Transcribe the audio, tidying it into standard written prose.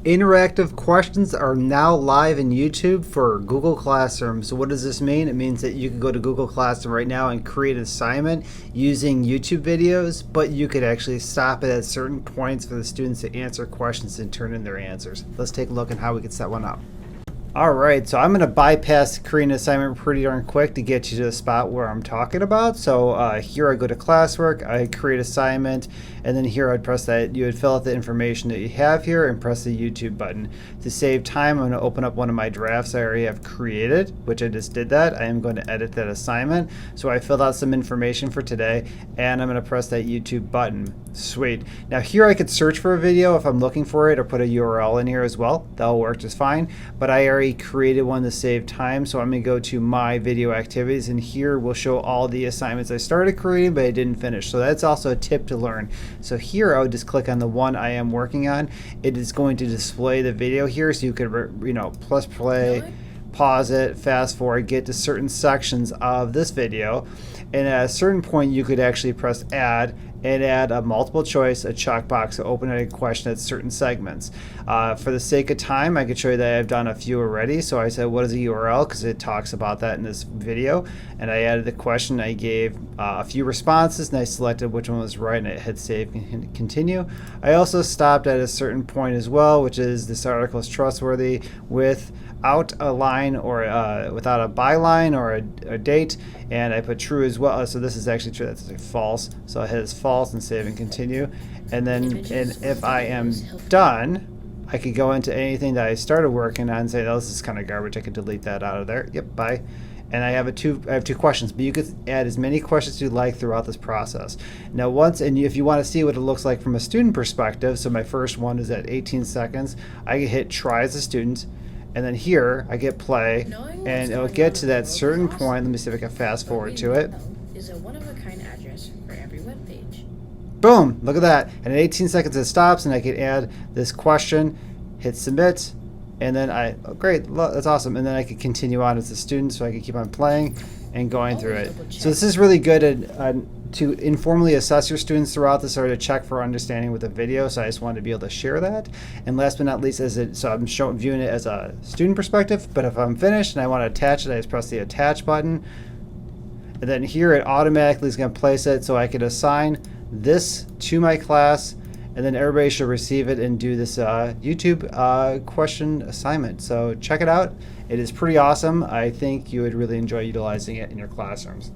Interactive questions are now live in YouTube for Google Classroom. So what does this mean? It means that you can go to Google Classroom right now and create an assignment using YouTube videos, but you could actually stop it at certain points for the students to answer questions and turn in their answers. Let's take a look at how we can set one up. Alright, so I'm going to bypass creating an assignment pretty darn quick to get you to the spot where I'm talking about. So here I go to classwork, I create assignment, and then here I'd press that. You would fill out the information that you have here and press the YouTube button. To save time, I'm going to open up one of my drafts I already have created, which I just did that. I am going to edit that assignment. So I filled out some information for today, and I'm going to press that YouTube button. Sweet. Now here I could search for a video if I'm looking for it, or put a URL in here as well. That'll work just fine. But I already created one to save time, so I'm going to go to my video activities, and here will show all the assignments I started creating but I didn't finish. So that's also a tip to learn. So here I would just click on the one I am working on. It is going to display the video here, so you could plus play, pause it, fast forward, get to certain sections of this video, and at a certain point you could actually press add and add a multiple choice, a checkbox to open a question at certain segments. For the sake of time, I could show you that I've done a few already. So I said, what is a URL? Because it talks about that in this video. And I added the question. I gave a few responses, and I selected which one was right, and I hit save and continue. I also stopped at a certain point as well, which is this article is trustworthy without a line or without a byline or a date, and I put true as well. So this is actually true. That's like false. So I hit false and save and continue. And then if I am done, I could go into anything that I started working on and say, oh, this is kind of garbage. I could delete that out of there. Yep, bye. And I have two questions, but you could add as many questions as you'd like throughout this process. Now if you want to see what it looks like from a student perspective, so my first one is at 18 seconds, I can hit try as a student, and then here I get play, and it'll get to that certain point. Let me see if I can fast forward to it. Is a one-of-a-kind address for every web page. Boom, look at that. And at 18 seconds it stops, and I can add this question, hit submit, and then oh great, that's awesome. And then I could continue on as a student, so I could keep on playing and going through it. So this is really good to informally assess your students throughout this, or to check for understanding with a video. So I just wanted to be able to share that. And last but not least, so I'm viewing it as a student perspective, but if I'm finished and I want to attach it, I just press the attach button. And then here it automatically is going to place it, so I could assign this to my class, and then everybody should receive it and do this YouTube question assignment. So check it out. It is pretty awesome. I think you would really enjoy utilizing it in your classrooms.